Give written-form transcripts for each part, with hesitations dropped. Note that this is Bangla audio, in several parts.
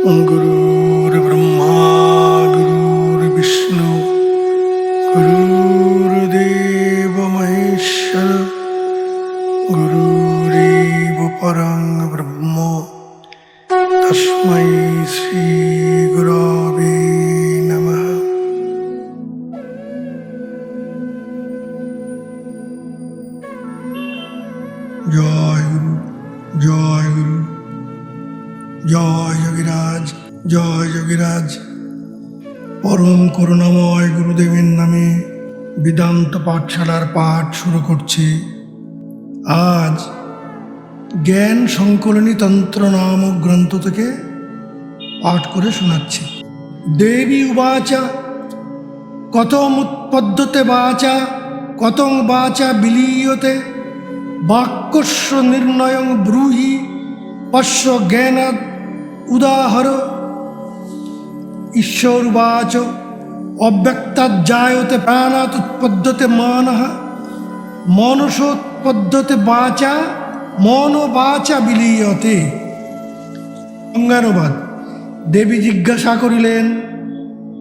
गुरुर्ब्रह्मा गुरुर्विष्णु गुरुर्देव महेश्वर गुरुरेव परं ब्रह्म तस्मै श्री गुरवे नमः। जय गुरु जय गुरु জয় যোগীরাজ জয় যোগীরাজ। পরম করুণাময় গুরুদেবের নামে বেদান্ত পাঠশালার পাঠ শুরু করছি। আজ জ্ঞান সংকলনী তন্ত্র নামক গ্রন্থ থেকে পাঠ করে শোনাচ্ছি। দেবী উবাচা কথমুৎপদ্যতে বাচা কথং বাচা বিলীয়তে বাক্যস্য নির্ণয়ং ব্রূহি পশ্য জ্ঞানাৎ উদাহর। ঈশ্বরবাচ অব্যক্তাজ্জায়তে প্রাণাৎ উৎপদ্যতে মানঃ মনসোৎপদ্যতে বাচা মনোবাচা বিলীয়তে। অঙ্গানুবাদ। দেবী জিজ্ঞাসা করিলেন,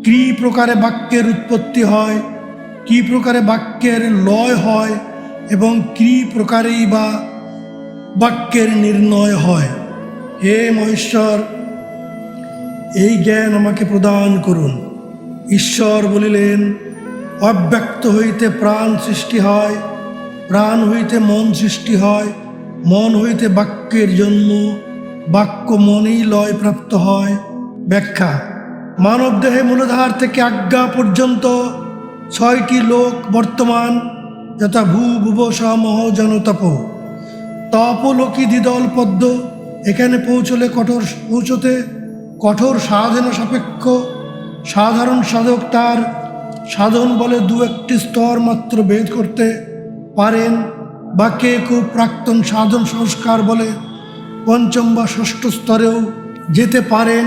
কি প্রকারে বাক্যের উৎপত্তি হয়, কি প্রকারে বাক্যের লয় হয় এবং কি প্রকারেই বা বাক্যের নির্ণয় হয়। হে মহেশ্বর, এই জ্ঞান আমাকে প্রদান করুন। ঈশ্বর বলিলেন, অব্যক্ত হইতে প্রাণ সৃষ্টি হয়, প্রাণ হইতে মন সৃষ্টি হয়, মন হইতে বাক্যের জন্ম, বাক্য মনেই লয় প্রাপ্ত হয়। ব্যাখ্যা। মানব দেহে মূলধার থেকে আজ্ঞা পর্যন্ত 6টি লোক বর্তমান, যথা ভূ ভুব মহ জনতপ। তপলোকি দ্বিদল পদ্ম। এখানে পৌঁছতে কঠোর সাধনা সাপেক্ষ। সাধারণ সাধক তার সাধন বলে 2-1টি স্তর মাত্র ভেদ করতে পারেন, বা কেউ প্রাক্তন সাধন সংস্কার বলে 5ম বা 6ষ্ঠ স্তরেও যেতে পারেন।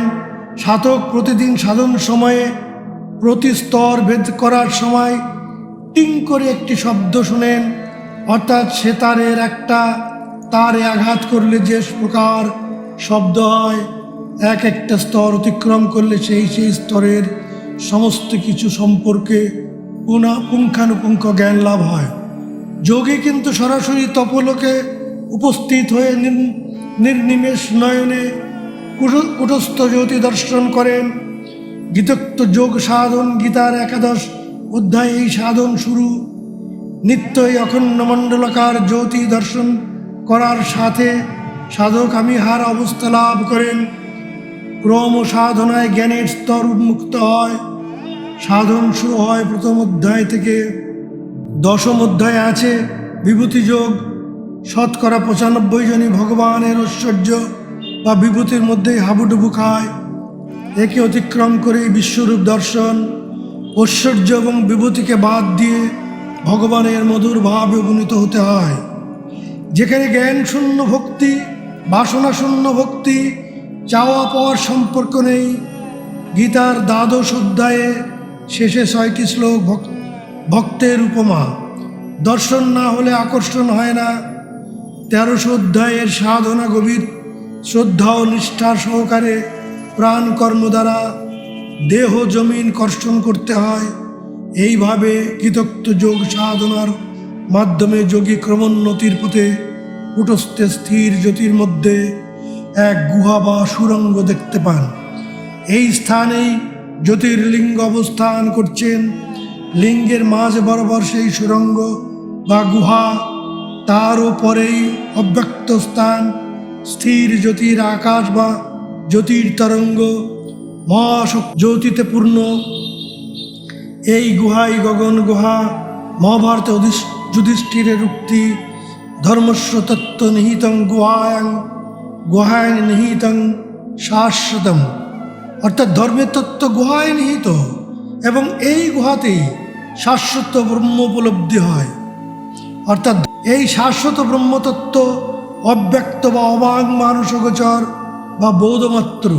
সাধক প্রতিদিন সাধন সময়ে প্রতি স্তর ভেদ করার সময় টিং করে একটি শব্দ শোনেন, অর্থাৎ সেতারের একটা তারে আঘাত করলে যে প্রকার শব্দ হয়, একটা স্তর অতিক্রম করলে সেই স্তরের সমস্ত কিছু সম্পর্কে পুঙ্খানুপুঙ্খ জ্ঞান লাভ হয়। যোগী কিন্তু সরাসরি তপলোকে উপস্থিত হয়ে নির্নিমেষ নয়নে কুটস্থ জ্যোতি দর্শন করেন। গীতোক্ত যোগ সাধন গীতার 11 অধ্যায় এই সাধন শুরু। নিত্যই অখণ্ড মণ্ডলাকার জ্যোতি দর্শন করার সাথে সাধক আমিহার অবস্থা লাভ করেন। ক্রম সাধনায় জ্ঞানের স্তর উন্মুক্ত হয়। সাধন শুরু হয় 1ম অধ্যায় থেকে। 10ম অধ্যায়ে আছে বিভূতি যোগ। 95% জনই ভগবানের ঐশ্বর্য বা বিভূতির মধ্যেই হাবুডুবু খায়। একে অতিক্রম করে বিশ্বরূপ দর্শন। ঐশ্বর্য এবং বিভূতিকে বাদ দিয়ে ভগবানের মধুর ভাবে উপনীত হতে হয়, যেখানে জ্ঞান শূন্য ভক্তি, বাসনা শূন্য ভক্তি, চাওয়া পাওয়ার সম্পর্ক নেই। গীতার 12 অধ্যায়ে শেষে 6টি শ্লোক ভক্তের উপমা। দর্শন না হলে আকর্ষণ হয় না। 13 অধ্যায়ের সাধনা গভীর শ্রদ্ধা ও নিষ্ঠার সহকারে প্রাণ কর্ম দ্বারা দেহ জমিন কর্ষণ করতে হয়। এইভাবে কৃতক্ত যোগ সাধনার মাধ্যমে যোগী ক্রমোন্নতির পথে কুটস্থে স্থির জ্যোতির মধ্যে এক গুহা বা সুরঙ্গ দেখতে পান। এই স্থানেই জ্যোতির্লিঙ্গ অবস্থান করছেন। লিঙ্গের মাঝ বরাবর সেই সুরঙ্গ বা গুহা, তারও পরেই অব্যক্ত স্থান, স্থির জ্যোতির আকাশ বা জ্যোতির তরঙ্গ মহাজ্যোতিতে পূর্ণ। এই গুহাই গগন গুহা। মহাভারতে যুধিষ্ঠিরের উক্তি, ধর্মস্য তত্ত্ব নিহিতং গুহায় নিহিতং শাশ্বতম। অর্থাৎ ধর্মের তত্ত্ব গুহায় নিহিত এবং এই গুহাতেই শাশ্বত ব্রহ্ম উপলব্ধি হয়। অর্থাৎ এই শাশ্বত ব্রহ্মতত্ত্ব অব্যক্ত বা অবাং মানসগোচর বা বোধমাত্র।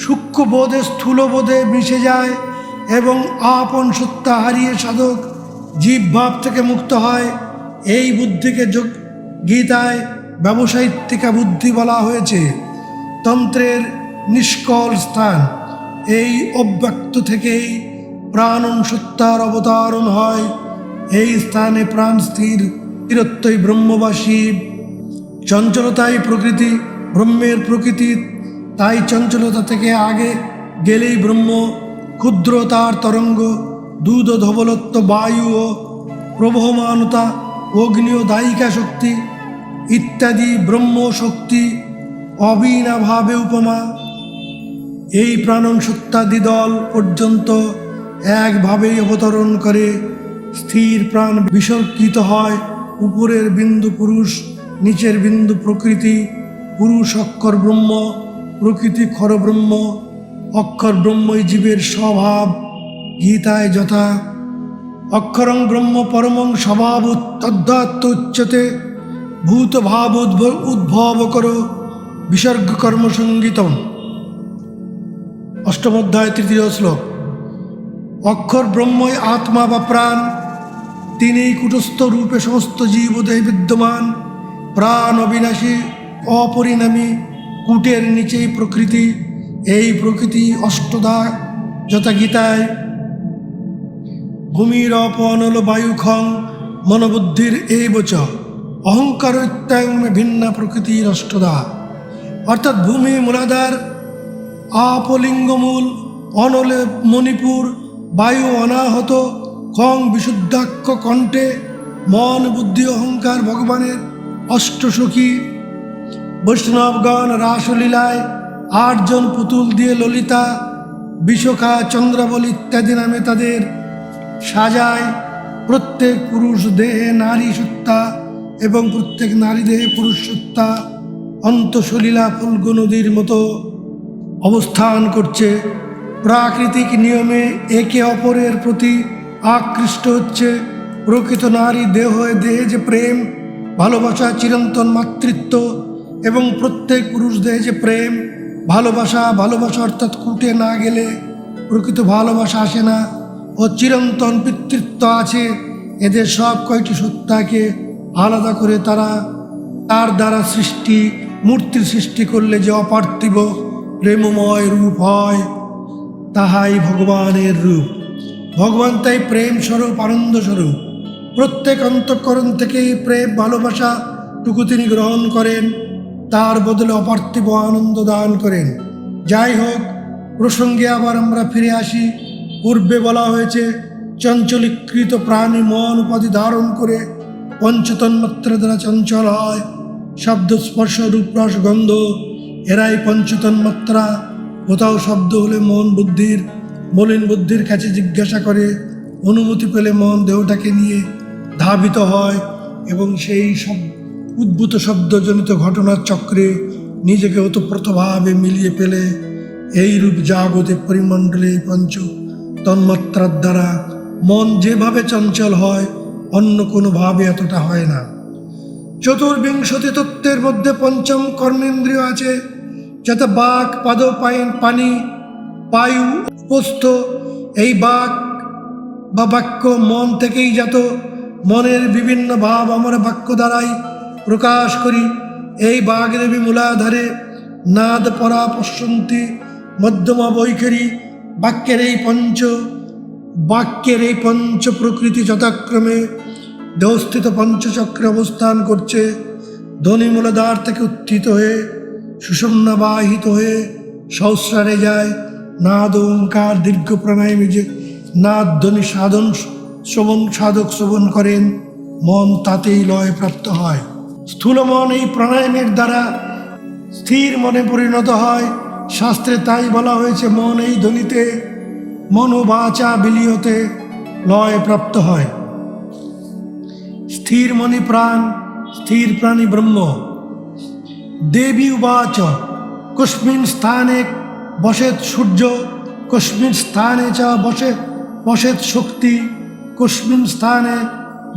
সূক্ষ্ম বোধে স্থূল বোধে মিশে যায় এবং আপন সত্তা হারিয়ে সাধক জীবভাব থেকে মুক্ত হয়। এই বুদ্ধিকে গীতায় ব্যবসায়িত্তিকা বুদ্ধি বলা হয়েছে। তন্ত্রের নিষ্কল স্থান। এই অব্যক্ত থেকেই প্রাণন সত্তার অবতারণ হয়। এই স্থানে প্রাণ স্থির, স্থিরত্বই ব্রহ্মবাসী। চঞ্চলতাই প্রকৃতি, ব্রহ্মের প্রকৃতি। তাই চঞ্চলতা থেকে আগে গেলেই ব্রহ্ম। ক্ষুদ্র তার তরঙ্গ, দুধ ও ধবলত্ব বায়ু ও প্রবহমানতা, অগ্নি ও দায়িকা শক্তি ইত্যাদি ব্রহ্ম শক্তি অবিনাভাবে উপমা। এই প্রাণন সত্তাদি দল পর্যন্ত একভাবেই অবতরণ করে। স্থির প্রাণ বিসর্জিত হয়। উপরের বিন্দু পুরুষ, নিচের বিন্দু প্রকৃতি। পুরুষ অক্ষর ব্রহ্ম, প্রকৃতি ক্ষর ব্রহ্ম। অক্ষর ব্রহ্মই জীবের স্বভাব। গীতায় যথা অক্ষরং ব্রহ্ম পরমং স্বভাব তদ্ধাত্ম উচ্যতে ভূত ভাব উদ্ভব করো বিসর্গ কর্ম সঙ্গীতম। অষ্টম অধ্যায় 3য় শ্লোক। অক্ষর ব্রহ্মই আত্মা বা প্রাণ। তিনিই কূটস্থ রূপে সমস্ত জীবদেহে বিদ্যমান। প্রাণ অবিনাশী, অপরিণামী। কূটের নিচেই প্রকৃতি। এই প্রকৃতি অষ্টদা যথা গীতায় ভূমির অপনল বায়ুখং মনোবুদ্ধির এই বচ অহংকার ইত্যাঙ্গে ভিন্না প্রকৃতির অষ্টদা। অর্থাৎ ভূমি মূলাধার, আপলিঙ্গমূল, অনলে মণিপুর, বায়ু অনাহত, খং বিশুদ্ধাক্ষ কণ্ঠে, মন বুদ্ধি অহংকার ভগবানের অষ্টসখী। বৈষ্ণবগণ রাসলীলায় 8 জন পুতুল দিয়ে ললিতা, বিশোখা, চন্দ্রাবলী ইত্যাদি নামে তাদের সাজায়। প্রত্যেক পুরুষ দেহে নারী সত্তা এবং প্রত্যেক নারী দেহে পুরুষ সত্তা অন্তঃসলীলা ফুল্গ নদীর মতো অবস্থান করছে। প্রাকৃতিক নিয়মে একে অপরের প্রতি আকৃষ্ট হচ্ছে। প্রকৃত নারী দেহে যে প্রেম, ভালোবাসা, চিরন্তন মাতৃত্ব এবং প্রত্যেক পুরুষ দেহে যে প্রেম, ভালোবাসা অর্থাৎ কুটে না গেলে প্রকৃত ভালোবাসা আসে না ও চিরন্তন পিতৃত্ব আছে। এদের সব কয়টি সত্তাকে আলাদা করে তার দ্বারা সৃষ্টি, মূর্তির সৃষ্টি করলে যে অপার্থিব প্রেমময় রূপ হয়, তাহাই ভগবানের রূপ। ভগবান তাই প্রেম স্বরূপ, আনন্দ স্বরূপ। প্রত্যেক অন্তঃকরণ থেকেই প্রেম ভালোবাসাটুকু তিনি গ্রহণ করেন, তার বদলে অপার্থিব আনন্দ দান করেন। যাই হোক, প্রসঙ্গে আবার আমরা ফিরে আসি। পূর্বে বলা হয়েছে চঞ্চলীকৃত প্রাণী মন উপাধি ধারণ করে পঞ্চতন্মাত্রা দ্বারা চঞ্চল হয়। শব্দ, স্পর্শ, রূপ, রস, গন্ধ এরাই পঞ্চতন্মাত্রা। কোথাও শব্দ হলে মন মলিন বুদ্ধির কাছে জিজ্ঞাসা করে, অনুমতি পেলে মন দেহটাকে নিয়ে ধাবিত হয় এবং সেই সব উদ্ভূত শব্দজনিত ঘটনার চক্রে নিজেকে ওতপ্রোতভাবে মিলিয়ে ফেলে। এইরূপ জাগতিক পরিমণ্ডলে পঞ্চ তন্মাত্রার দ্বারা মন যেভাবে চঞ্চল হয়, অন্য কোনোভাবে এতটা হয় না। চতুর্বিংশতি তত্ত্বের মধ্যে পঞ্চম কর্মেন্দ্রিয় আছে, যাতে বাক, পাদ, পানি, বায়ু, উপস্থ। এই বাক বা বাক্য মন থেকেই জাত। মনের বিভিন্ন ভাব আমরা বাক্য দ্বারাই প্রকাশ করি। এই বাগদেবী মূলাধারে নাদ পরা পশ্যন্তি, মধ্যমা বৈখরী। বাক্যের এই পঞ্চ প্রকৃতি যথাক্রমে দেহস্থিত পঞ্চচক্রে অবস্থান করছে। ধ্বনি মূলাধার থেকে উত্থিত হয়ে সুষুম্নাবাহিত হয়ে সহস্রারে যায়। নাদ ওঙ্কার দীর্ঘ প্রাণায়ামে যে নাদ ধ্বনি সাধক শ্রবণ করেন, মন তাতেই লয় প্রাপ্ত হয়। স্থূল মন এই প্রাণায়ামের দ্বারা স্থির মনে পরিণত হয়। শাস্ত্রে তাই বলা হয়েছে, মন এই ধ্বনিতে মনোবাচা বিলীয়তে লয় প্রাপ্ত হয়। স্থির মনি প্রাণ, স্থির প্রাণী ব্রহ্ম। দেবী উবাচ কস্মিন স্থানে বসেত সূর্য, কস্মিন স্থানে চ বসেত শক্তি, কস্মিন স্থানে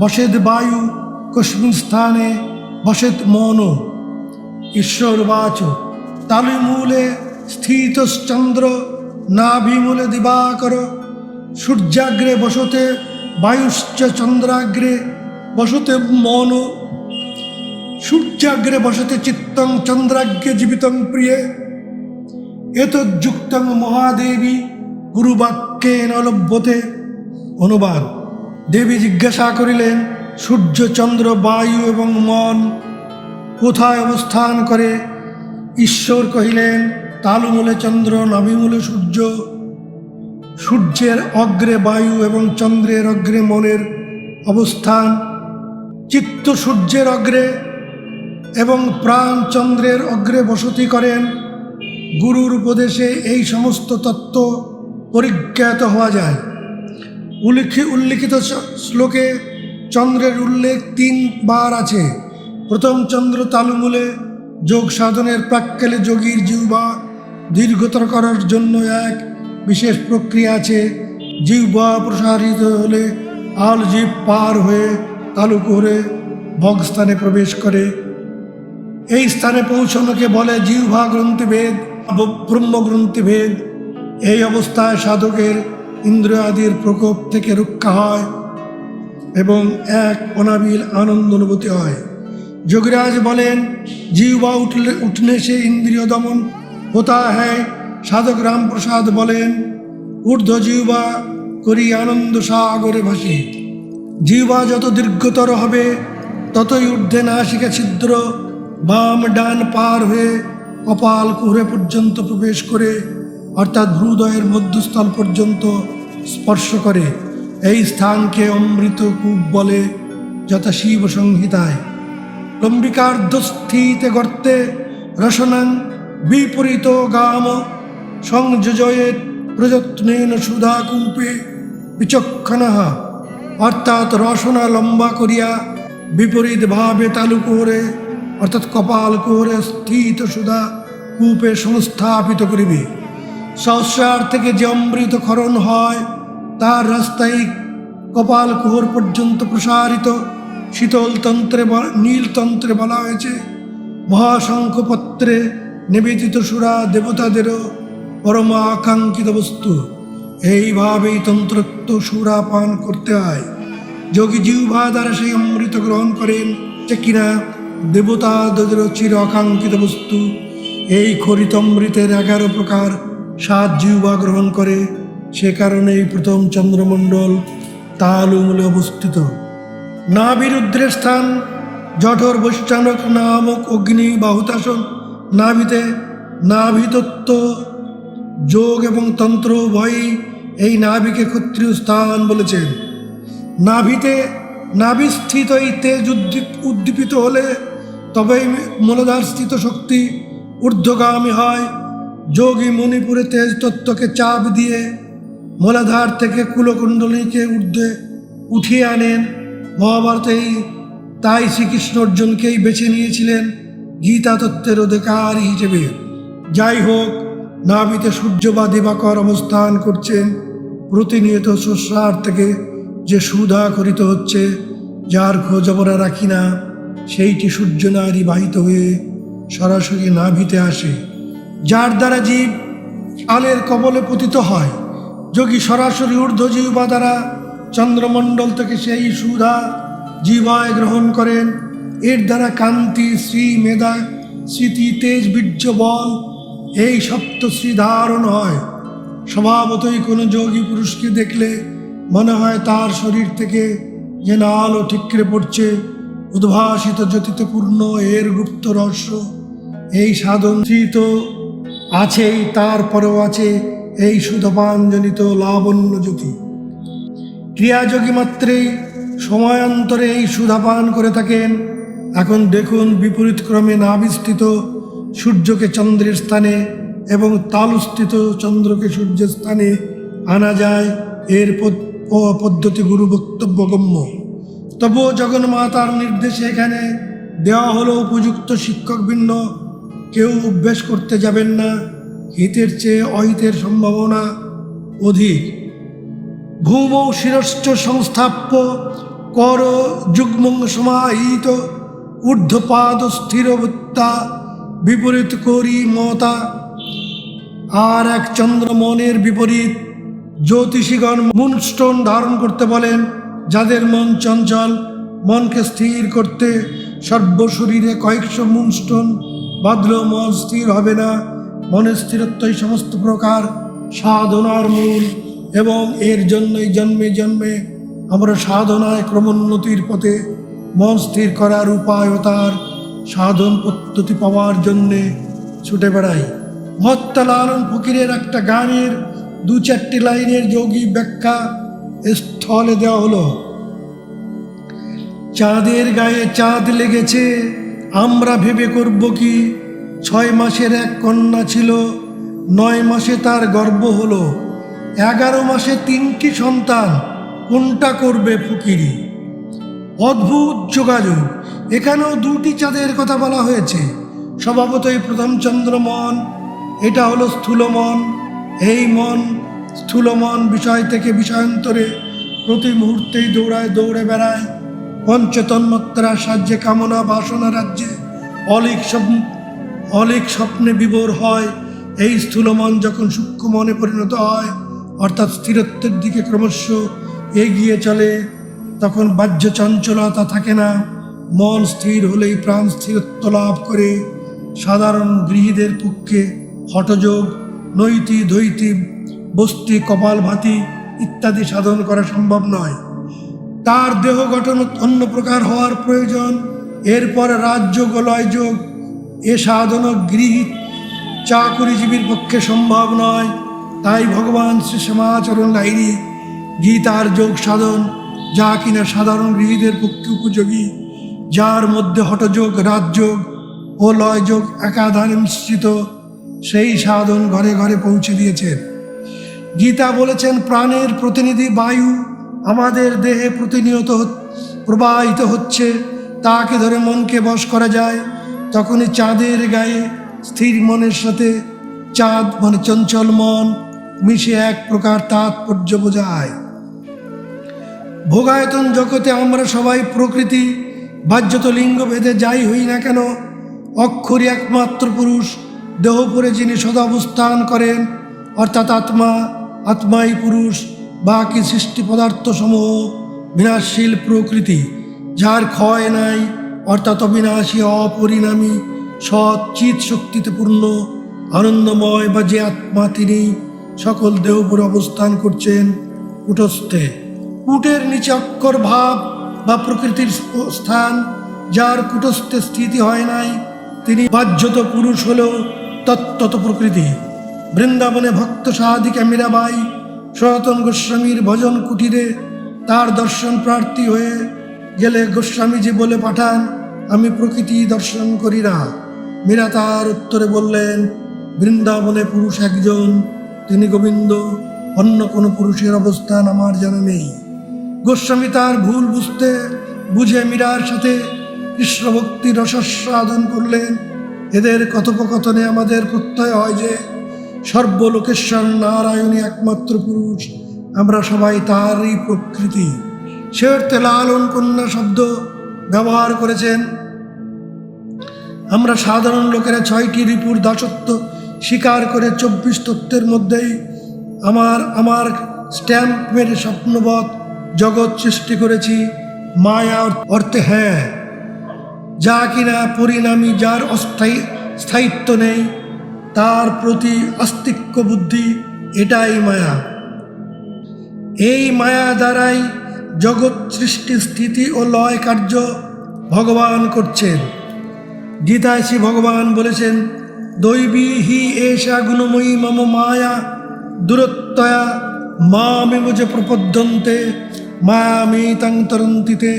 বসেত বায়ু, কস্মিন স্থানে বসেত মন। ঈশ্বর উবাচ তালুমূলে স্থিতশ্চন্দ্র, নাভিমূলে দিবাকর, সূর্যাগ্রে বসতে বায়ুশ্চ চন্দ্রাগ্রে বসতে মন, সূর্যাগ্রে বসতে চিত্তং চন্দ্রাগ্রে জীবিতং প্রিয়ে। এতযুক্তং মহাদেবী গুরুবাক্যেন লভ্যতে। অনুবাদ: দেবী জিজ্ঞাসা করিলেন, সূর্য, চন্দ্র, বায়ু এবং মন কোথায় অবস্থান করে? ঈশ্বর কহিলেন, তালুমূলে চন্দ্র, নাভিমূলে সূর্য। সূর্যের অগ্রে বায়ু এবং চন্দ্রের অগ্রে মনের অবস্থান। চিত্ত সূর্যের অগ্রে এবং প্রাণ চন্দ্রের অগ্রে বসতি করেন। গুরুর উপদেশে এই সমস্ত তত্ত্ব পরিজ্ঞাত হওয়া যায়। উল্লিখিত শ্লোকে চন্দ্রের উল্লেখ 3 বার আছে। প্রথম চন্দ্র তালুমূলে যোগ সাধনের প্রাক্কালে যোগীর জিহ্বা দীর্ঘতর করার জন্য এক বিশেষ প্রক্রিয়া আছে। জিহ্বা প্রসারিত হলে আলজিভ পার হয়ে তালুকুহরে ভগস্থানে প্রবেশ করে। এই স্থানে পৌঁছানোকে বলে জিহ্বা গ্রন্থিভেদ, ব্রহ্মগ্রন্থিভেদ। এই অবস্থায় সাধকের ইন্দ্রিয় আদির প্রকোপ থেকে রক্ষা হয় এবং এক অনাবিল আনন্দ অনুভূতি হয়। যোগীরাজ বলেন, জিহ্বা উঠনে সে ইন্দ্রিয় দমন হোতা হ্যায়। সাধক রামপ্রসাদ বলেন, ঊর্ধ্ব জিহ্বা করি আনন্দ সাগরে ভাসি। জিহ্বা যত দীর্ঘতর হবে ততই ঊর্ধ্বে নাসিকা ছিদ্র বাম ডান পার হয়ে কপাল কুহরে পর্যন্ত প্রবেশ করে, অর্থাৎ ভ্রুদয়ের মধ্যস্থল পর্যন্ত স্পর্শ করে। এই স্থানকে অমৃত কূপ বলে, যথা শিব সংহিতায়। লম্বিকার্ধস্থিতে গর্তে রসনাং বিপরীত গাম সংযোজয়েত প্রযত্নেন সুধাকূপে বিচক্ষণঃ। অর্থাৎ রসনা লম্বা করিয়া বিপরীত ভাবে তালুকুহরে অর্থাৎ কপাল কুহরে স্থিত সুধা কূপে সংস্থাপিত করিবে। সহস্রার থেকে যে অমৃত ক্ষরণ হয় তার রাস্তায় কপাল কুহর পর্যন্ত প্রসারিত। শীতল তন্ত্রে নীলতন্ত্রে বলা হয়েছে, মহাশঙ্খপত্রে নিবেদিত সুরা দেবতাদেরও পরম আকাঙ্ক্ষিত বস্তু। এইভাবেই তন্ত্রোক্ত সুরা পান করতে হয়। যোগী জিহ্বা দ্বারা সেই অমৃত গ্রহণ করেন, যে কিনা দেবতাদেরও চির আকাঙ্ক্ষিত বস্তু। এই খরিতমৃতের 11 প্রকার 7 জিহ্বা গ্রহণ করে। সে কারণেই প্রথম চন্দ্রমণ্ডল তালুমূলে অবস্থিত। নাভিরুদ্রের স্থান জঠর বৈষ্ণানক নামক অগ্নি বা হুতাসন। নাভিতে নাভিতত্ত্ব, যোগ এবং তন্ত্র উভয়ই এই নাভিকে ক্ষত্রিয় স্থান বলেছেন। নাভিতে নাভিস্থিত এই তেজ উদ্দীপিত হলে তবেই মূলাধার স্থিত শক্তি ঊর্ধ্বগামী হয়। যোগী মণিপুরে তেজ তত্ত্বকে চাপ দিয়ে মূলাধার থেকে কুলকুণ্ডলীকে ঊর্ধ্বে উঠিয়ে আনেন। মহাভারতেই তাই শ্রীকৃষ্ণ অর্জুনকেই বেছে নিয়েছিলেন গীতা তত্ত্বের অধিকারী হিসেবে। যাই হোক, নাভিতে সূর্য বা দিবাকর অবস্থান করছেন। প্রতিনিয়ত স্রষ্টার থেকে যে সুধা করিত হচ্ছে, যার খোঁজ আমরা রাখি না, সেইটি সূর্য নারী বাহিত হয়ে সরাসরি নাভিতে আসে, যার দ্বারা জীব কালের কবলে পতিত হয়। যোগী সরাসরি ঊর্ধ্ব জিহ্বা দ্বারা চন্দ্রমণ্ডল থেকে সেই সুধা জিহ্বায় গ্রহণ করেন। এর দ্বারা কান্তি, শ্রী, মেধা, স্মৃতি, তেজ, বীর্য, বল এই সপ্তশ্রী ধারণ হয়। স্বভাবতই কোনো যোগী পুরুষকে দেখলে মনে হয় তার শরীর থেকে যেন আলো ঠিকরে পড়ছে। উদ্ভাসিত জ্যোতিতে পূর্ণ এর গুপ্ত রহস্য এই সাধন তো আছেই, তারপরেও আছে এই সুধপানজনিত লাবণ্য জ্যোতি। ক্রিয়াযোগী মাত্রেই সময়ান্তরে এই সুধাপান করে থাকেন। এখন দেখুন, বিপরীত ক্রমে নাভিস্থিত সূর্যকে চন্দ্রের স্থানে এবং তালুস্থিত চন্দ্রকে সূর্যের স্থানে আনা যায়। এর পদ্ধতি গুরু বক্তব্যগম্য। তবুও জগন্মাতার নির্দেশে এখানে দেওয়া হলো উপযুক্ত শিক্ষক ভিন্ন কেউ অভ্যেস করতে যাবেন না। হিতের চেয়ে অহিতের সম্ভাবনা অধিক। ভূমৌ শিরশ্চ সংস্থাপ্য কর যুগ্মং সমাহিত ঊর্ধ্বপাদ স্থিরবৃত্তা বিপরীত করি মতা। আর এক চন্দ্র মনের বিপরীত। জ্যোতিষীগণ মুনস্টোন ধারণ করতে বলেন। যাদের মন চঞ্চল, মনকে স্থির করতে সর্বশরীরে কয়েকশো মুনস্টোন বাঁধলেও মন স্থির হবে না। মনের স্থিরত্বই সমস্ত প্রকার সাধনার মূল, এবং এর জন্যই জন্মে জন্মে আমরা সাধনায় ক্রমোন্নতির পথে মন স্থির করার উপায় ও তার সাধন পদ্ধতি পাওয়ার জন্যে ছুটে বেড়াই। মহাত্মা লালন ফকিরের একটা গানের 2-4টি লাইনের যোগী ব্যাখ্যা স্থলে দেওয়া হলো। চাঁদের গায়ে চাঁদ লেগেছে, আমরা ভেবে করব কি, 6 মাসের এক কন্যা ছিল, 9 মাসে তার গর্ভ হলো, 11 মাসে 3টি সন্তান, কোনটা করবে ফকিরি। অদ্ভুত যোগাযোগ। এখানেও 2টি চাঁদের কথা বলা হয়েছে। স্বভাবতই প্রথম চন্দ্রমন, এটা হলো স্থূল মন। এই মন, স্থূল মন বিষয় থেকে বিষয়ান্তরে প্রতি মুহূর্তেই দৌড়ে বেড়ায়। পঞ্চতন্মাত্রার সাহায্যে কামনা বাসনা রাজ্যে অলিক স্বপ্নে বিভোর হয়। এই স্থূল মন যখন সূক্ষ্ম মনে পরিণত হয়, অর্থাৎ স্থিরত্বের দিকে ক্রমশ এগিয়ে চলে, তখন বাহ্য চঞ্চলতা থাকে না। মন স্থির হলেই প্রাণ স্থিরত্ব লাভ করে। সাধারণ গৃহীদের পক্ষে হঠযোগ, নৈতি, দ্বৈতি, বস্তি, কপালভাতি ইত্যাদি সাধন করা সম্ভব নয়। তার দেহ গঠন অন্য প্রকার হওয়ার প্রয়োজন। এরপর রাজযোগ ও লয়যোগ, এ সাধন গৃহীত চাকুরিজীবীর পক্ষে সম্ভব নয়। তাই ভগবান শ্রী শ্যামাচরণ লাহিড়ী গীতার যোগ সাধন, যা কিনা সাধারণ গৃহীদের পক্ষে উপযোগী, যার মধ্যে হঠযোগ, রাজযোগ ও লয়যোগ একাধারে মিশ্রিত, সেই সাধন ঘরে ঘরে পৌঁছে দিয়েছেন। গীতা বলেছেন, প্রাণের প্রতিনিধি বায়ু আমাদের দেহে প্রতিনিয়ত প্রবাহিত হচ্ছে, তাকে ধরে মনকে বশ করা যায়। তখনই চাঁদের গায়ে স্থির মনের সাথে চাঁদ মানে চঞ্চল মন মিশে এক প্রকার তাৎপর্য বোঝায়। ভোগায়তন জগতে আমরা সবাই প্রকৃতি, বাহ্যত লিঙ্গ ভেদে যাই হই না কেন, অক্ষরই একমাত্র পুরুষ। দেহপুরে যিনি সদাবস্থান করেন, অর্থাৎ আত্মা, আত্মাই পুরুষ। বাকি সৃষ্টি পদার্থ সমূহ বিনাশশীল প্রকৃতি, যার ক্ষয় নাই, অর্থাৎ অবিনাশী, অপরিণামী, সৎ চিৎ শক্তিতে পূর্ণ, আনন্দময় বা যে আত্মা, তিনি সকল দেহপুরে অবস্থান করছেন কূটস্থে। কূটের নিচে অক্ষর ভাব বা প্রকৃতির স্থান, যার কূটস্থে স্থিতি হয় নাই, তিনি বাহ্যত পুরুষ হলেও তত্ত্বত প্রকৃতি। বৃন্দাবনে ভক্ত সাহাদিকা মীরাবাই সনাতন গোস্বামীর ভজন কুটিরে তার দর্শন প্রার্থী হয়ে গেলে গোস্বামীজি বলে পাঠান, আমি প্রকৃতি দর্শন করি না। মীরা তার উত্তরে বললেন, বৃন্দাবনে পুরুষ একজন, তিনি গোবিন্দ, অন্য কোনো পুরুষের অবস্থান আমার জানা নেই। গোস্বামী তার ভুল বুঝে মীরার সাথে কৃষ্ণ ভক্তির রসাস্বাদন করলেন। এদের কথোপকথনে আমাদের প্রত্যয় হয় যে সর্বলোকেশ্বর নারায়ণই একমাত্র পুরুষ, আমরা সবাই তারই প্রকৃতি। সে অর্থে লালন কন্যা শব্দ ব্যবহার করেছেন। আমরা সাধারণ লোকেরা 6টি রিপুর দাসত্ব স্বীকার করে 24 তত্ত্বের মধ্যেই আমার স্ট্যাম্প মেরে স্বপ্নবৎ জগৎ সৃষ্টি করেছি। মায়া অর্থে হ্যাঁ, যা কিনা পরিণামী, যার স্থায়িত্ব নেই, তার প্রতি আস্তিক্য বুদ্ধি, এটাই মায়া। এই মায়া দ্বারাই জগৎ সৃষ্টি, স্থিতি ও লয় কার্য ভগবান করছেন। গীতায় শ্রী ভগবান বলেছেন, দৈবী হি এষা গুণময়ী মম মায়া দূরত্বয়া মামেব যে প্রপদ্যন্তে মায়ামেতাং তরন্তিতে।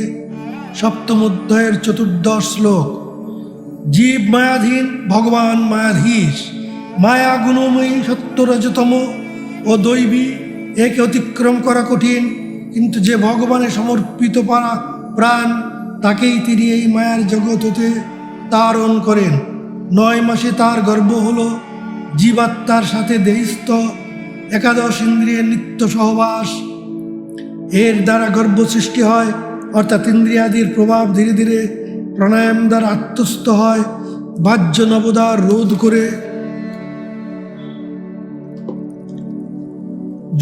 সপ্তম অধ্যায়ের 14 শ্লোক। জীব মায়াধীন, ভগবান মায়াধীশ। মায়া গুণময়ী, সত্য-রজতম ও দৈবী, একে অতিক্রম করা কঠিন, কিন্তু যে ভগবানে সমর্পিত প্রাণ, তাকেই তিনি এই মায়ার জগৎ হতে তারণ করেন। 9 মাসে তার গর্ভ হলো। জীবাত্মার সাথে দেহিস্থ 11 ইন্দ্রিয়ের নিত্য সহবাস, এর দ্বারা গর্ভ সৃষ্টি হয়, অর্থাৎ ইন্দ্রিয়াদির প্রভাব ধীরে ধীরে প্রাণায়াম দ্বারা আত্মস্থ হয়। বাহ্য নবদার রোধ করে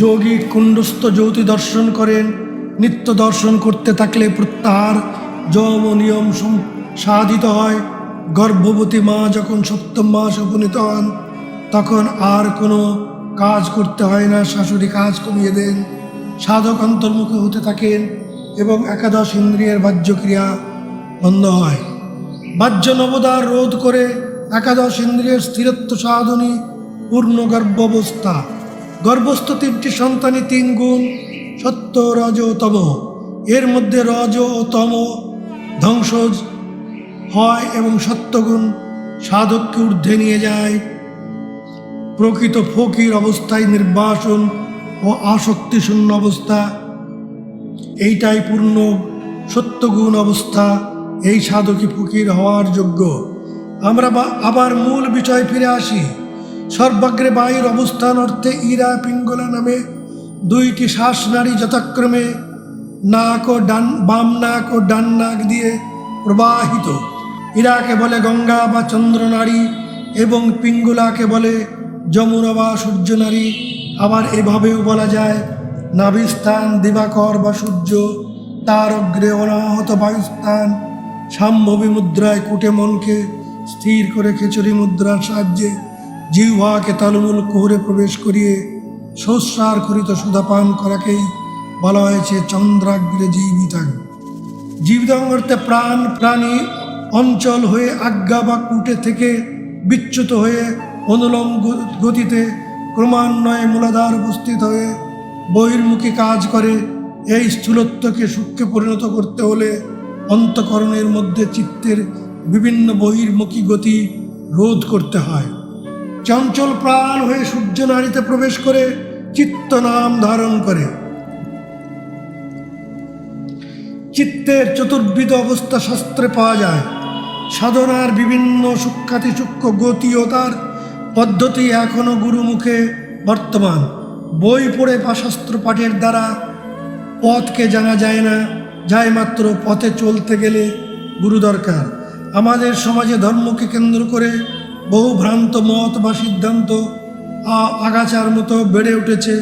যোগী কুণ্ডস্থ জ্যোতি দর্শন করেন। নিত্য দর্শন করতে থাকলে প্রত্যাহার যম নিয়ম সাধিত হয়। গর্ভবতী মা যখন 7ম মাস উপনীত হন, তখন আর কোনো কাজ করতে হয় না। শাশুড়ি কাজ কমিয়ে দেন, সাধক অন্তর্মুখী হতে থাকেন এবং একাদশ ইন্দ্রিয়ের বাহ্যক্রিয়া বন্ধ হয়। বাহ্য নবদার রোধ করে একাদশ ইন্দ্রিয়ের স্থিরত্ব সাধনী পূর্ণ গর্ভাবস্থা। গর্ভস্থ 3টি সন্তানই 3 গুণ, সত্য, রজ ও তম। এর মধ্যে রজ ও তম ধ্বংস হয় এবং সত্যগুণ সাধককে ঊর্ধ্বে নিয়ে যায়। প্রকৃত ফকির অবস্থায় নির্বাসন ও আসক্তিশূন্য অবস্থা, এইটাই পূর্ণ সত্যগুণ অবস্থা। এই সাধকই ফকির হওয়ার যোগ্য। আমরা আবার মূল বিষয় ফিরে আসি। সর্বাগ্রে বায়ুর অবস্থান অর্থে ইরা পিঙ্গলা নামে 2টি শ্বাসনাড়ী যথাক্রমে বাম নাক ও ডান নাক দিয়ে প্রবাহিত। ইরাকে বলে গঙ্গা বা চন্দ্রনাড়ী এবং পিঙ্গলাকে বলে যমুনা বা সূর্যনাড়ী। আবার এভাবেও বলা যায় নাভিস্থান দিবাকর বা সূর্য, তার অগ্রে অনাহত বায়ুস্থান। সাম্ভবী মুদ্রায় কুটে মনকে স্থির করে খেচুরি মুদ্রার সাহায্যে জিহ্বাকে তালুমূল কুহরে প্রবেশ করিয়ে সহস্রারকৃত সুধাপান করাকেই বলা হয়েছে চন্দ্রাগ্রে জীবিতাং। জীবিতাং অর্থে প্রাণ, প্রাণী অঞ্চল হয়ে আজ্ঞা বা কুটে থেকে বিচ্যুত হয়ে অনুলোম গতিতে ক্রমান্বয়ে মূলাধার উপস্থিত হয়ে বহির্মুখী কাজ করে। এই স্থূলত্বকে সূক্ষ্মে পরিণত করতে হলে অন্তঃকরণের মধ্যে চিত্তের বিভিন্ন বহির্মুখী গতি রোধ করতে হয়। চঞ্চল প্রাণ হয়ে সূর্য নাড়িতে প্রবেশ করে চিত্ত নাম ধারণ করে। চিত্তের চতুর্বিধ অবস্থা শাস্ত্রে পাওয়া যায়। সাধনার বিভিন্ন সূক্ষ্মাতি সূক্ষ্ম গতি ও তার পদ্ধতি এখনও গুরুমুখে বর্তমান। বই পড়ে বা শাস্ত্র পাঠের দ্বারা পথকে জানা যায় না, যায় মাত্র পথে চলতে গেলে গুরু দরকার। আমাদের সমাজে ধর্মকে কেন্দ্র করে বহু ভ্রান্ত মত বা সিদ্ধান্ত আগাছার মতো বেড়ে উঠেছে।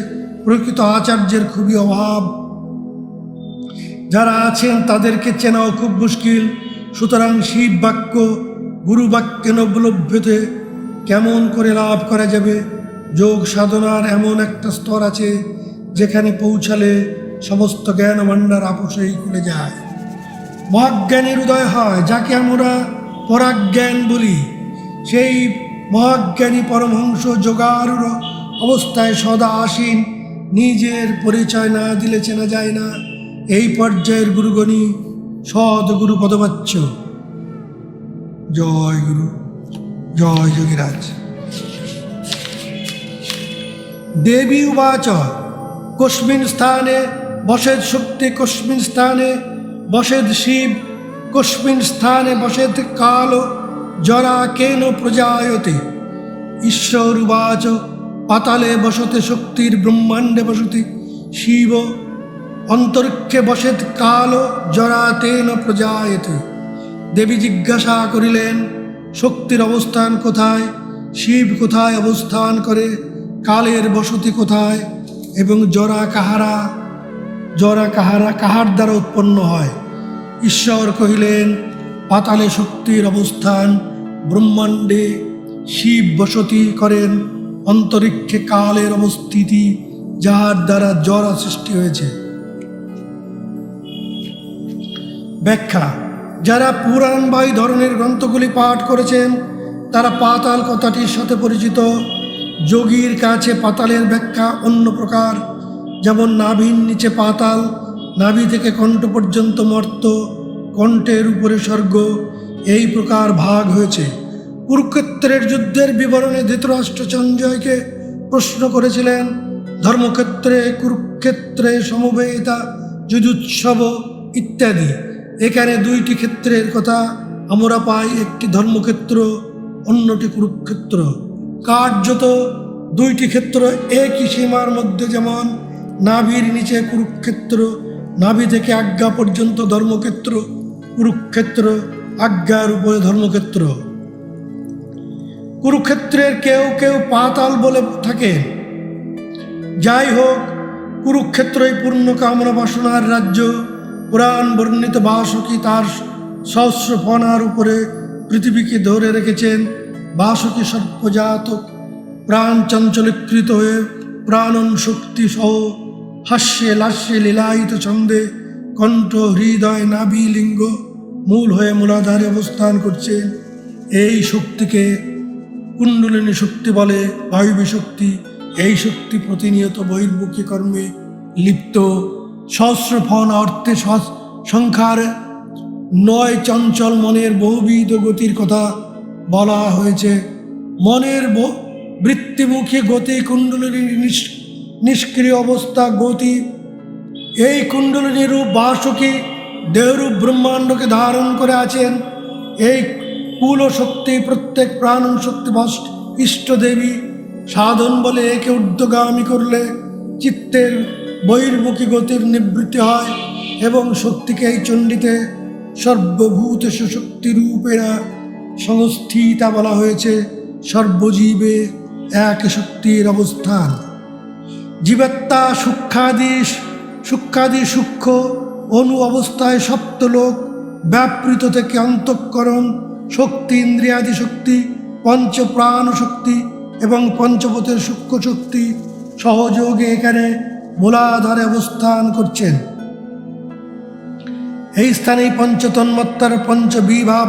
প্রকৃত আচার্যের খুবই অভাব। যারা আছেন তাদেরকে চেনাও খুব মুশকিল। সুতরাং শিব বাক্য গুরু বাক্যেন উপলভ্যতে কেমন করে লাভ করা যাবে? যোগ সাধনার এমন একটা স্তর আছে যেখানে পৌঁছালে সমস্ত জ্ঞান ভাণ্ডার আপোষেই খুলে যায়। মহাজ্ঞানের উদয় হয়, যাকে আমরা পরাজ্ঞান বলি। সেই মহাজ্ঞানী পরমহংস যোগারূঢ় অবস্থায় সদা আসীন, নিজের পরিচয় না দিলে চেনা যায় না। এই পর্যায়ের গুরুগণই সদ্গুরু পদবাচ্য। জয় গুরু, জয় যোগীরাজ। দেবী উবাচ কস্মিন স্থানে বসেদ শক্তি, কস্মিন স্থানে বসেদ শিব, কস্মিন স্থানে বসেদ কাল, জরা কেন প্রজায়তে। ঈশ্বর উবাচ পাতালে বসতে শক্তির, ব্রহ্মাণ্ডে বসতি শিব, অন্তরিক্ষে বসেদ কাল, জরা তেন প্রজায়তে। দেবী জিজ্ঞাসা করিলেন শক্তির অবস্থান কোথায়, শিব কোথায় অবস্থান করে, কালের বসতি কোথায় এবং জরা কাহারা, কাহার দ্বারা উৎপন্ন হয়। ঈশ্বর কহিলেন পাতালে শক্তির অবস্থান, ব্রহ্মাণ্ডে শিব বসতি করেন, অন্তরিক্ষে কালের অবস্থিতি, যাহার দ্বারা জরা সৃষ্টি হয়েছে। ব্যাখ্যা: যারা পুরাণ বা এই ধরনের গ্রন্থগুলি পাঠ করেছেন তারা পাতাল কথাটির সাথে পরিচিত। যোগীর কাছে পাতালের ব্যাখ্যা অন্য প্রকার। যেমন নাভির নিচে পাতাল, নাভি থেকে কণ্ঠ পর্যন্ত মর্ত, কণ্ঠের উপরে স্বর্গ, এই প্রকার ভাগ হয়েছে। কুরুক্ষেত্রের যুদ্ধের বিবরণে ধৃতরাষ্ট্র সঞ্জয়কে প্রশ্ন করেছিলেন ধর্মক্ষেত্রে, কুরুক্ষেত্রে সমবেতা যুজুৎসব ইত্যাদি। এখানে 2টি ক্ষেত্রের কথা আমরা পাই, একটি ধর্মক্ষেত্র, অন্যটি কুরুক্ষেত্র। কার্যত 2টি ক্ষেত্র একই সীমার মধ্যে, যেমন নাভির নিচে কুরুক্ষেত্র, নাভি থেকে আজ্ঞা পর্যন্ত ধর্মক্ষেত্র, কুরুক্ষেত্র আজ্ঞার উপরে ধর্মক্ষেত্র। কুরুক্ষেত্রের কেউ কেউ পাতাল বলে থাকেন। যাই হোক, কুরুক্ষেত্রই পূর্ণ কামনা বাসনার রাজ্য। পুরাণ বর্ণিত বাসুকী তার সহস্র ফণার উপরে পৃথিবীকে ধরে রেখেছেন। বাসুকী সর্পজাতক প্রাণ চঞ্চলীকৃত হয়ে প্রাণন শক্তি সহ হাস্যে লাস্যে লীলায়িত ছন্দে কণ্ঠ হৃদয় নাভি লিঙ্গ মূল হয়ে মূলাধারে অবস্থান করছে। এই শক্তিকে কুণ্ডলিনী শক্তি বলে, বায়বী শক্তি। এই শক্তি প্রতিনিয়ত বহির্মুখী কর্মে লিপ্ত। সহস্র ফন অর্থে সংখ্যার নয় চঞ্চল মনের বহুবিধ গতির কথা বলা হয়েছে। মনের বৃত্তিমুখী গতি কুণ্ডলিনীর নিষ্ক্রিয় অবস্থা গতি। এই কুণ্ডলিনীর রূপ বাসুকী দেহরূপ ব্রহ্মাণ্ডকে ধারণ করে আছেন। এই কুল শক্তি প্রত্যেক প্রাণন শক্তি ইষ্টদেবী। সাধন বলে একে ঊর্ধ্বগামী করলে চিত্তের বহির্মুখী গতির নিবৃত্তি হয় এবং শক্তিকে এই চণ্ডীতে সর্বভূত শক্তি রূপেরা সংস্থিতা বলা হয়েছে। সর্বজীবে এক শক্তির অবস্থান। জীবাত্মা সূক্ষ্মাদি সূক্ষ্ম অনু অবস্থায় সপ্তলোক ব্যাপৃত থেকে অন্তঃকরণ শক্তি, ইন্দ্রিয়াদি শক্তি, পঞ্চপ্রাণ শক্তি এবং পঞ্চপথের সূক্ষ্ম শক্তি সহযোগে এখানে মূলাধারে অবস্থান করছেন। এই স্থানেই পঞ্চতন্মাত্রার পঞ্চবিভাব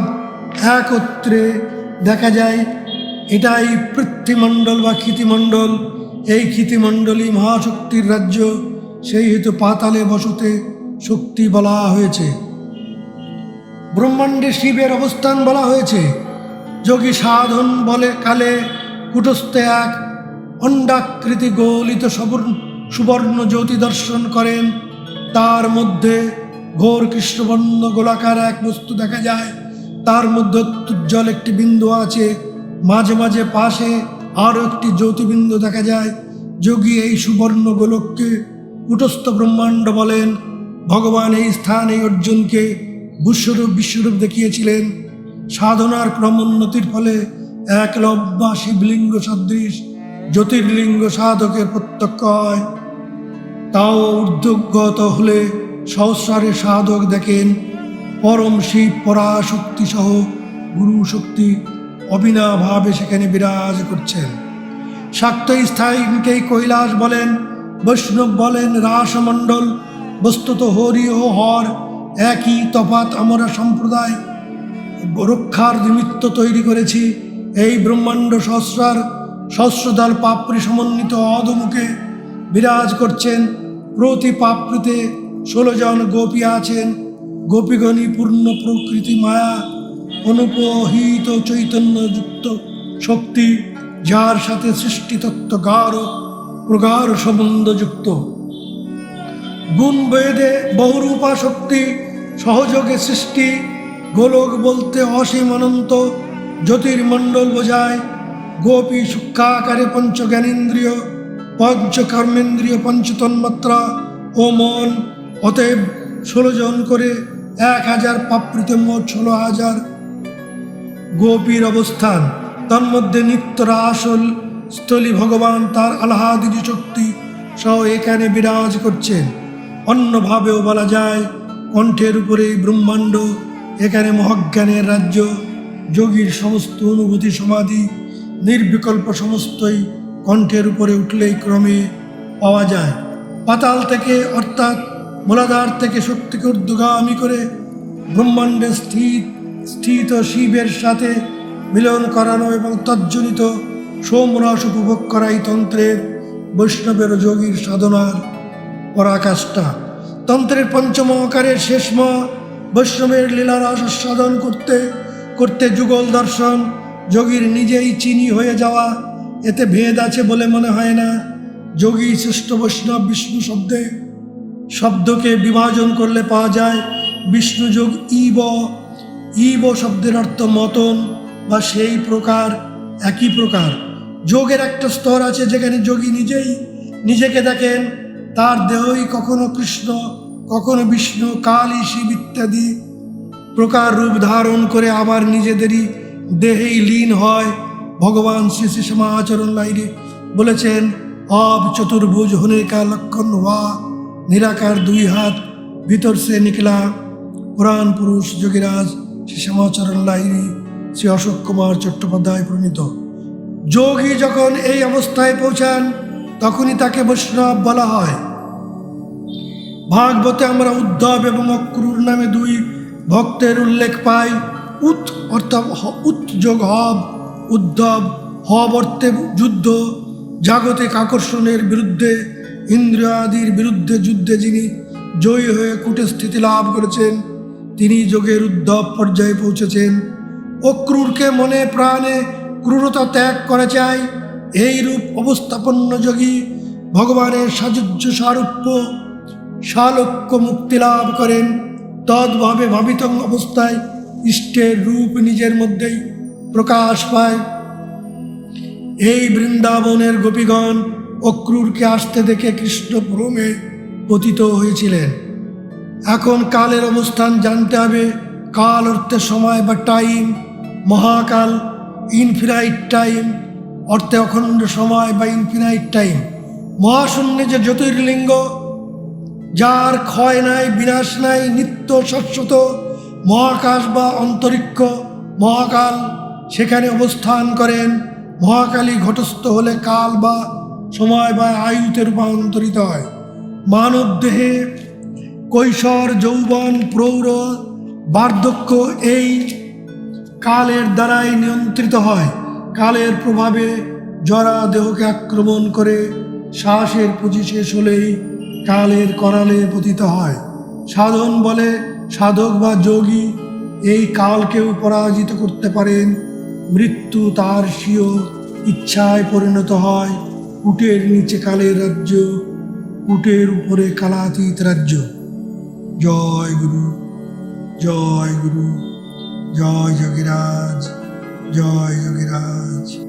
একত্রে দেখা যায়। এটাই পৃথ্বীমণ্ডল বা ক্ষিতিমণ্ডল। এই ক্ষিতিমণ্ডলী মহাশক্তির রাজ্য, সেই হেতু পাতালে বসতে শক্তি বলা হয়েছে। ব্রহ্মাণ্ডে শিবের অবস্থান বলা হয়েছে। যোগী সাধন বলে কালে কুটস্থে এক অণ্ডাকৃতি গলিত সুবর্ণ জ্যোতি দর্শন করেন। তার মধ্যে ঘোর কৃষ্ণবর্ণ গোলাকার এক বস্তু দেখা যায়। তার মধ্যে উজ্জ্বল একটি বিন্দু আছে। মাঝে মাঝে পাশে আরও একটি জ্যোতিবিন্দু দেখা যায়। যোগী এই সুবর্ণ গোলককে কুটস্থ ব্রহ্মাণ্ড বলেন। ভগবান এই স্থানে অর্জুনকে বিশ্বরূপ দেখিয়েছিলেন। সাধনার ক্রমোন্নতির ফলে একলব্য শিবলিঙ্গ সদৃশ জ্যোতির্লিঙ্গ সাধকের প্রত্যক্ষ হয়। তাও ঊর্ধ্বগত হলে সহস্রারে সাধক দেখেন পরম শিব পরাশক্তি সহ গুরু শক্তি অবিনাভাবে সেখানে বিরাজ করছেন। শাক্ত স্থানকেই কৈলাস বলেন, বৈষ্ণব বলেন রাসমণ্ডল। বস্তুত হরি ও হর একই, তফাৎ আমরা সম্প্রদায় রক্ষার নিমিত্ত তৈরি করেছি। এই ব্রহ্মাণ্ড সহস্রদল পাপড়ি সমন্বিত অধমুখে বিরাজ করছেন। প্রতি পাপড়িতে 16 জন গোপী আছেন। গোপীগণী পূর্ণ প্রকৃতি মায়া অনুপহিত চৈতন্যযুক্ত শক্তি, যার সাথে সৃষ্টিতত্ত্ব প্রগাঢ় সম্বন্ধযুক্ত। গুণ বেদে বহুরূপা শক্তি সহযোগে সৃষ্টি। গোলক বলতে অসীম অনন্ত জ্যোতির্মণ্ডল বোঝায়। গোপী সূক্ষ্মাকারে পঞ্চজ্ঞানেন্দ্রিয়, পঞ্চকর্মেন্দ্রিয়, পঞ্চতন্মাত্রা ও মন। অতএব 16 জন করে 1000 পাপড়িতে মোট 16,000 গোপীর অবস্থান। তন্মধ্যে নিত্য রাসল স্থলী ভগবান তার আহ্লাদিনী শক্তি সহ এখানে বিরাজ করছেন। অন্যভাবেও বলা যায় কণ্ঠের উপরে ব্রহ্মাণ্ড, এখানে মহাজ্ঞানের রাজ্য। যোগীর সমস্ত অনুভূতি সমাধি নির্বিকল্প সমস্তই কণ্ঠের উপরে উঠলেই ক্রমে পাওয়া যায়। পাতাল থেকে অর্থাৎ মূলাধার থেকে শক্তিকে ঊর্ধ্বগামী করে ব্রহ্মাণ্ডে স্থিত শিবের সাথে মিলন করানো এবং তজ্জনিত সোমরস উপভোগ করাই তন্ত্রের বৈষ্ণবের যোগীর সাধনার পরাকাষ্ঠা। তন্ত্রের পঞ্চম আকারের শেষম বৈষ্ণবের লীলারস সাধন করতে করতে যুগল দর্শন যোগীর নিজেই চিনি হয়ে যাওয়া। এতে ভেদ আছে বলে মনে হয় না। যোগী শ্রেষ্ঠ বৈষ্ণব বিষ্ণু শব্দকে বিভাজন করলে পাওয়া যায় বিষ্ণু যোগ ইব শব্দের অর্থ মতন বা সেই প্রকার, একই প্রকার। যোগের একটা স্তর আছে যেখানে যোগী নিজেই নিজেকে দেখেন। তার দেহই কখনো কৃষ্ণ, কখনো বিষ্ণু, কালী, শিব ইত্যাদি প্রকার রূপ ধারণ করে আবার নিজেদেরই দেহেই লীন হয়। ভগবান শ্রী শ্রী শ্যামাচরণ লাইনে বলেছেন, अब चतुर्भुज होने का लक्षण हुआ, निराकार 2 हाथ भीतर से निकला। पुराण पुरुष যোগীরাজ শ্রী শ্যামাচরণ লাহিড়ী, শ্রী অশোক কুমার চট্টোপাধ্যায় প্রণীত। যোগী যখন এই অবস্থায় পৌঁছান তখনই তাকে বৈষ্ণব বলা হয়। ভাগবতে আমরা উদ্ধব এবং অক্রূর নামে দুই ভক্তের উল্লেখ পাই। উত অর্থাৎ উত যোগ হব, উদ্ধব হব অর্থে যুদ্ধ, জাগতিক আকর্ষণের বিরুদ্ধে, ইন্দ্রিয় আদির বিরুদ্ধে যুদ্ধে যিনি জয়ী হয়ে কূটস্থিতি লাভ করেছেন তিনি যোগের উদ্ধব পর্যায়ে পৌঁছেছেন। অক্রূরকে মনে প্রাণে ক্রূরতা ত্যাগ করা চাই। এই রূপ অবস্থাপন্ন যোগী ভগবানের সাযুজ্য সারূপ্য সালোক্য মুক্তি লাভ করেন। তদ্ভাবে ভাবিত অবস্থায় ইষ্টের রূপ নিজের মধ্যেই প্রকাশ পায়। এই বৃন্দাবনের গোপীগণ অক্রূরকে আসতে দেখে কৃষ্ণ ভ্রমে পতিত হয়েছিলেন। এখন কালের অবস্থান জানতে হবে। কাল অর্থে সময় বা টাইম, মহাকাল ইনফিনাইট টাইম অর্থে অখণ্ড সময় বা ইনফিনাইট টাইম। মহাশূন্যে যে জ্যোতির্লিঙ্গ, যার ক্ষয় নাই বিনাশ নাই, নিত্য শাশ্বত মহাকাশ বা অন্তরিক্ষ মহাকাল, সেখানে অবস্থান করেন। মহাকালী ঘটস্থ হলে কাল বা সময় বা আয়ুতে রূপান্তরিত হয়। মানব দেহে কৈশোর, যৌবন, প্রৌঢ়, বার্ধক্য এই কালের দ্বারাই নিয়ন্ত্রিত হয়। কালের প্রভাবে জরা দেহকে আক্রমণ করে শ্বাসের পুঁজি শেষ হলেই কালের করালে পতিত হয়। সাধন বলে সাধক বা যোগী এই কালকেও পরাজিত করতে পারেন। মৃত্যু তার স্বীয় ইচ্ছায় পরিণত হয়। উটের নিচে কালের রাজ্য, উটের উপরে কালাতীত রাজ্য। জয় গুরু, জয় গুরু, জয় যোগীরাজ, জয় যোগীরাজ।